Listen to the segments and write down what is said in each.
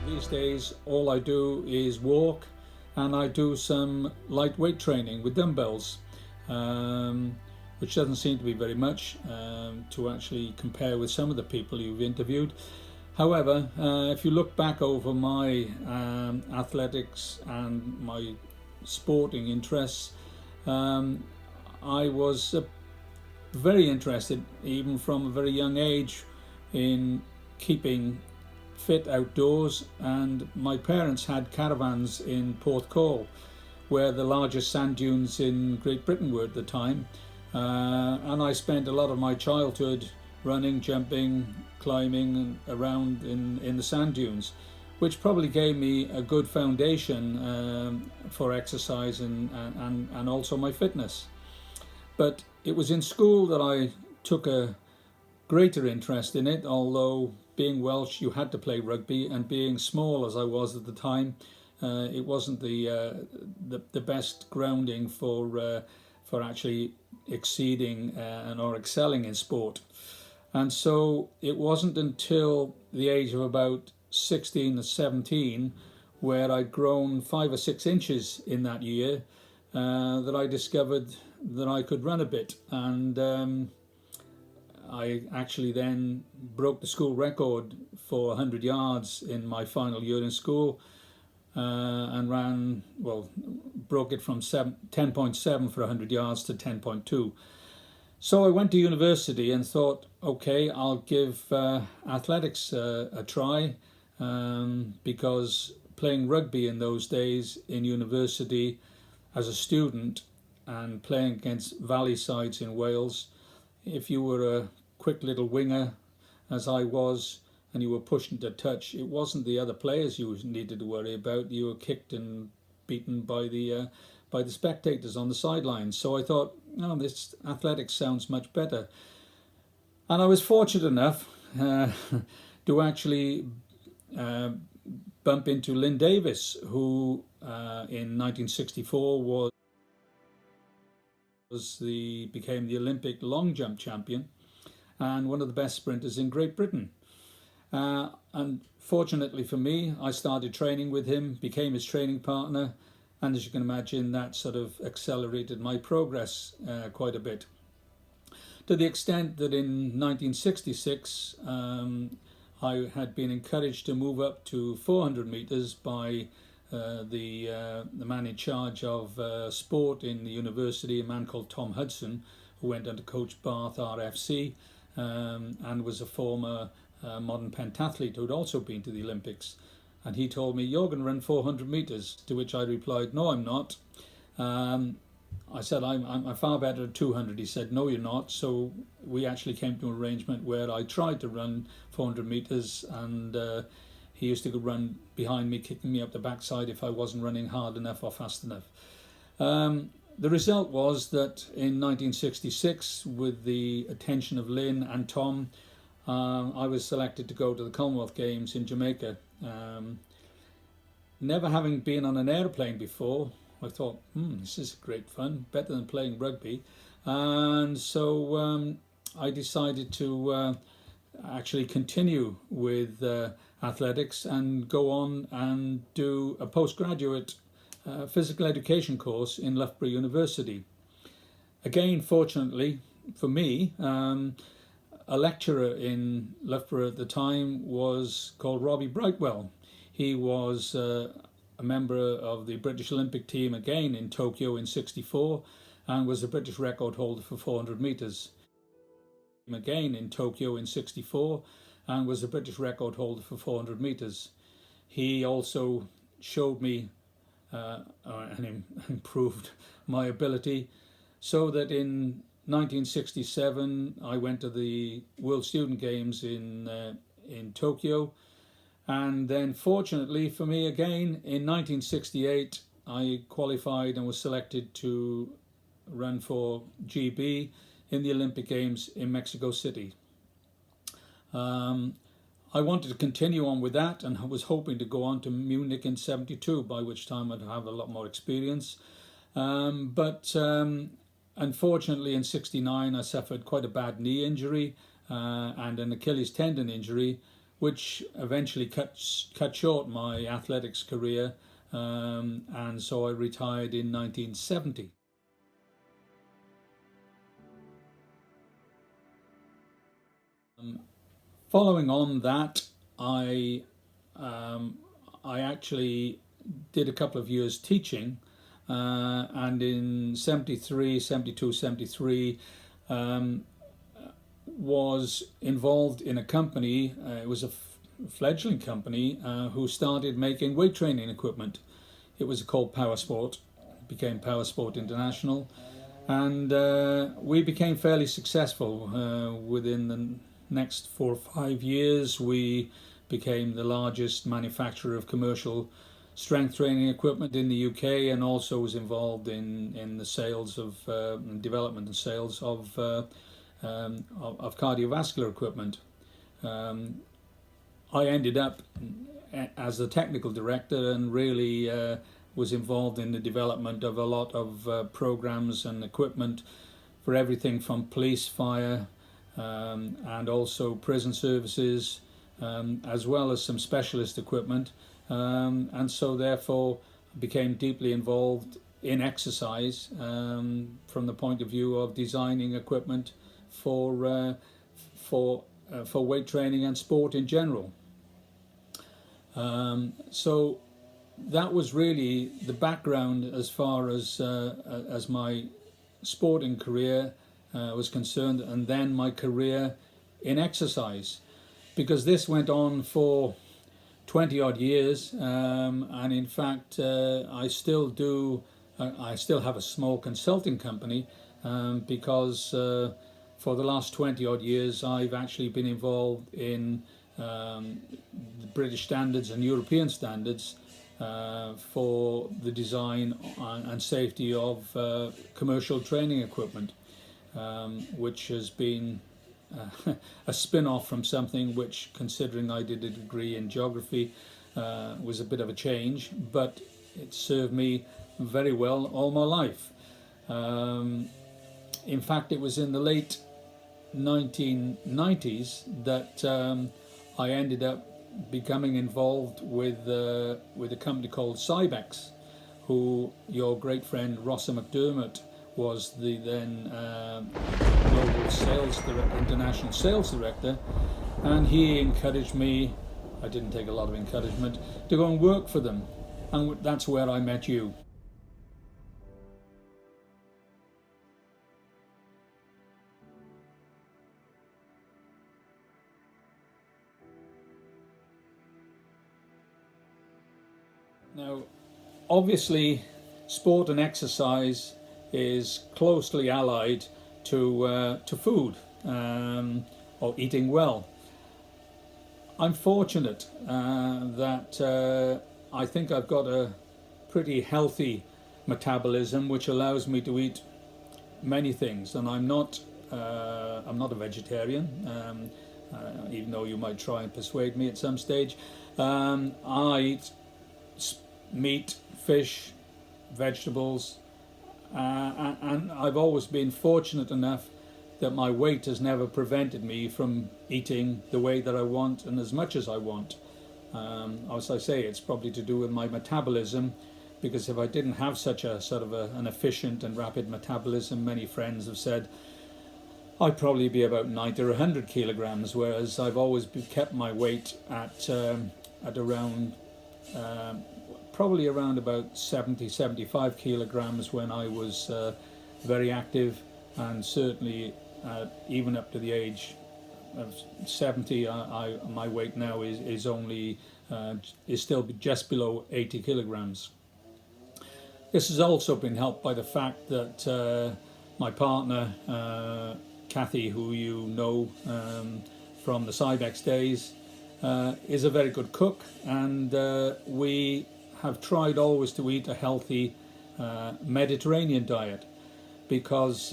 These days all I do is walk, and I do some lightweight training with dumbbells, which doesn't seem to be very much to actually compare with some of the people you've interviewed. However, if you look back over my athletics and my sporting interests, I was very interested, even from a very young age, in keeping fit outdoors, and my parents had caravans in Porthcawl, where the largest sand dunes in Great Britain were at the time, and I spent a lot of my childhood running, jumping, climbing around in the sand dunes, which probably gave me a good foundation for exercise and also my fitness. But it was in school that I took a greater interest in it, although being Welsh you had to play rugby, and being small as I was at the time, it wasn't the best grounding for actually exceeding or excelling in sport. And so it wasn't until the age of about 16 or 17, where I'd grown 5 or 6 inches in that year, that I discovered that I could run a bit, and I actually then broke the school record for 100 yards in my final year in school, and broke it from 10.7 for 100 yards to 10.2. So I went to university and thought, okay, I'll give athletics a try, because playing rugby in those days in university as a student and playing against valley sides in Wales, if you were a quick little winger, as I was, and you were pushed into touch, it wasn't the other players you needed to worry about. You were kicked and beaten by the spectators on the sidelines. So I thought, oh, this athletics sounds much better. And I was fortunate enough to actually bump into Lynn Davies, who in 1964 became the Olympic long jump champion and one of the best sprinters in Great Britain. And fortunately for me, I started training with him, became his training partner, and as you can imagine, that sort of accelerated my progress quite a bit. To the extent that in 1966, I had been encouraged to move up to 400 metres by the man in charge of sport in the university, a man called Tom Hudson, who went under coach Bath RFC, and was a former modern pentathlete who had also been to the Olympics. And he told me, you're going to run 400 metres, to which I replied, no, I'm not. I said, I'm far better at 200. He said, no, you're not. So we actually came to an arrangement where I tried to run 400 metres, and he used to run behind me, kicking me up the backside if I wasn't running hard enough or fast enough. The result was that in 1966, with the attention of Lynn and Tom, I was selected to go to the Commonwealth Games in Jamaica. Never having been on an airplane before, I thought, this is great fun, better than playing rugby. And so I decided to actually continue with athletics and go on and do a postgraduate physical education course in Loughborough University. Again, fortunately for me, a lecturer in Loughborough at the time was called Robbie Brightwell. He was a member of the British Olympic team again in Tokyo in '64, and was a British record holder for 400 metres. Again in Tokyo in '64, and was a British record holder for 400 metres. He also showed me and improved my ability, so that in 1967 I went to the World Student Games in Tokyo, and then fortunately for me again in 1968 I qualified and was selected to run for GB in the Olympic Games in Mexico City. I wanted to continue on with that and was hoping to go on to Munich in '72, by which time I'd have a lot more experience. But unfortunately in '69 I suffered quite a bad knee injury and an Achilles tendon injury, which eventually cut short my athletics career, and so I retired in 1970. Following on that, I actually did a couple of years teaching, and in 73, 72, 73 was involved in a company. It was a fledgling company who started making weight training equipment. It was called Power Sport, became Power Sport International, and we became fairly successful. Within the next 4 or 5 years, we became the largest manufacturer of commercial strength training equipment in the UK, and also was involved in the sales of development and sales of cardiovascular equipment. I ended up as the technical director, and really was involved in the development of a lot of programs and equipment for everything from police, fire, and also prison services, as well as some specialist equipment, and so therefore became deeply involved in exercise, from the point of view of designing equipment for weight training and sport in general. So that was really the background as far as my sporting career was concerned, and then my career in exercise, because this went on for 20 odd years, and in fact I still have a small consulting company, because for the last 20 odd years I've actually been involved in the British standards and European standards for the design and safety of commercial training equipment, which has been a spin-off from something which, considering I did a degree in geography, was a bit of a change, but it served me very well all my life. In fact, it was in the late 1990s that I ended up becoming involved with a company called Cybex, who your great friend Rossa McDermott was the then global international sales director, and he encouraged me, I didn't take a lot of encouragement, to go and work for them, and that's where I met you. Now, obviously, sport and exercise is closely allied to food, or eating well. I'm fortunate that I think I've got a pretty healthy metabolism, which allows me to eat many things, and I'm not a vegetarian, even though you might try and persuade me at some stage. I eat meat, fish, vegetables, and I've always been fortunate enough that my weight has never prevented me from eating the way that I want and as much as I want. As I say, it's probably to do with my metabolism, because if I didn't have such a sort of an efficient and rapid metabolism, many friends have said I'd probably be about 90 or 100 kilograms, whereas I've always kept my weight at around probably around about 70, 75 kilograms when I was very active, and certainly even up to the age of 70, my weight now is still just below 80 kilograms. This has also been helped by the fact that my partner, Kathy, who you know from the Cybex days, is a very good cook, and we have tried always to eat a healthy Mediterranean diet, because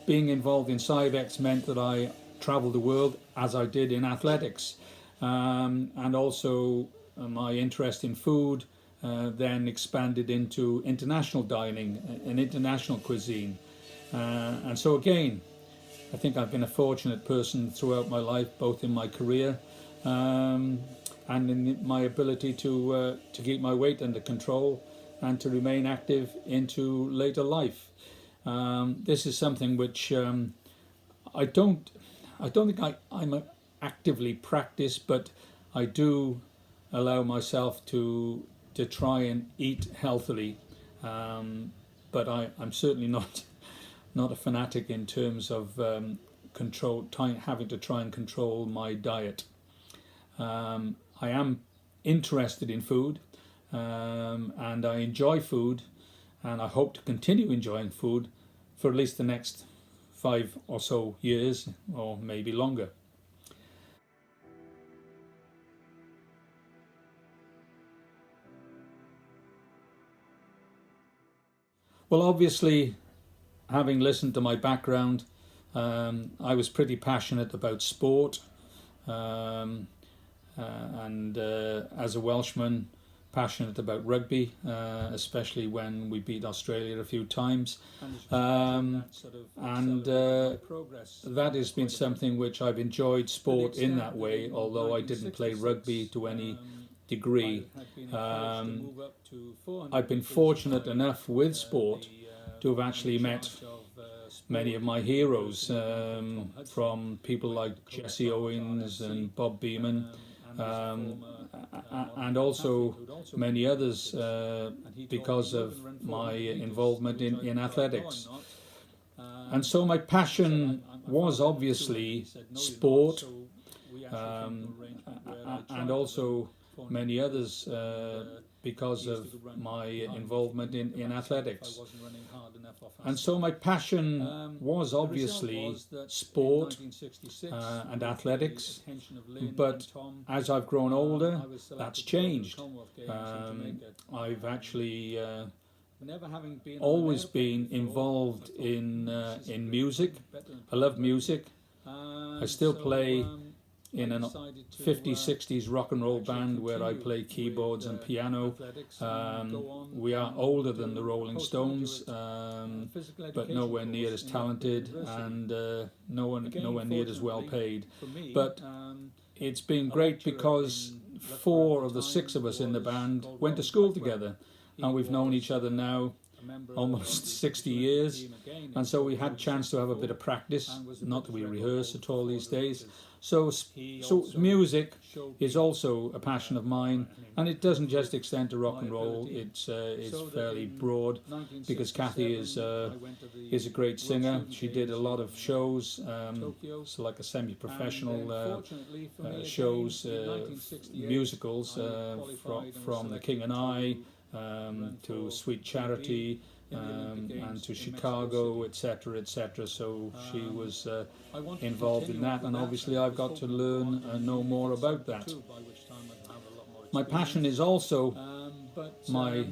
being involved in Cybex meant that I travelled the world, as I did in athletics, and also my interest in food then expanded into international dining and international cuisine, and so again I think I've been a fortunate person throughout my life, both in my career and in my ability to keep my weight under control and to remain active into later life. This is something which I don't think I'm actively practice, but I do allow myself to try and eat healthily. But I'm certainly not a fanatic in terms of having to try and control my diet. I am interested in food, and I enjoy food, and I hope to continue enjoying food for at least the next 5 or so years, or maybe longer. Well, obviously, having listened to my background, I was pretty passionate about sport, and as a Welshman, passionate about rugby, especially when we beat Australia a few times. That has been something which I've enjoyed sport in that way, although I didn't play rugby to any degree. I've been fortunate enough with sport to have actually met many of my heroes, from people like Jesse Owens and Bob Beamon, and also many others because of my involvement in athletics. And so my passion was obviously sport, and also many others because of my involvement in athletics. And so my passion was obviously sport and athletics, but as I've grown older, that's changed. I've actually always been involved in music. I love music. I still play in a 50s, 60s rock and roll band where I play keyboards and piano. We are older than the Rolling Stones, but nowhere near as talented, and nowhere near as well paid. But it's been great because 4 of the 6 of us in the band went to school together, and we've known each other now almost 60 years, and so we had a chance to have a bit of practice, not that we rehearse at all these days. So music is also a passion of mine, and it doesn't just extend to rock and roll. It's fairly broad, because Kathy is a great singer. She did a lot of shows, so like a semi-professional shows, musicals, from The King and I, to Sweet Charity, and to Chicago, etc., etc. So she was involved in that, and obviously I've got to learn and know more about that. My passion is also my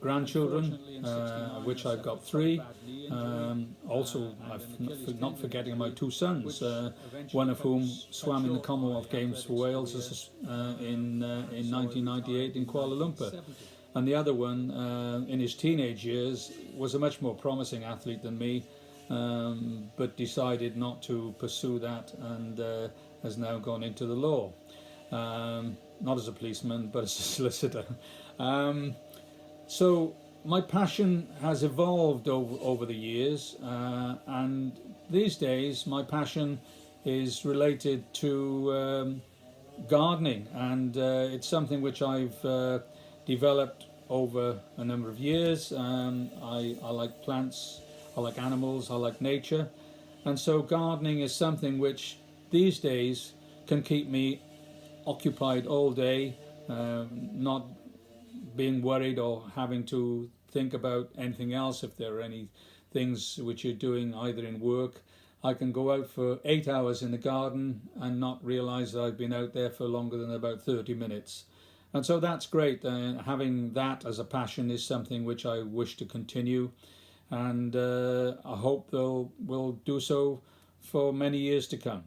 grandchildren, of which I've got 3. Also, not forgetting my 2 sons, one of whom swam in the Commonwealth Games for Wales in 1998 in Kuala Lumpur. And the other one, in his teenage years, was a much more promising athlete than me, but decided not to pursue that, and has now gone into the law. Not as a policeman, but as a solicitor. So my passion has evolved over the years, and these days my passion is related to gardening, and it's something which I've developed over a number of years. I like plants, I like animals, I like nature, and so gardening is something which these days can keep me occupied all day, not being worried or having to think about anything else. If there are any things which you're doing either in work, I can go out for 8 hours in the garden and not realize that I've been out there for longer than about 30 minutes. And so that's great. Having that as a passion is something which I wish to continue, and I hope we'll do so for many years to come.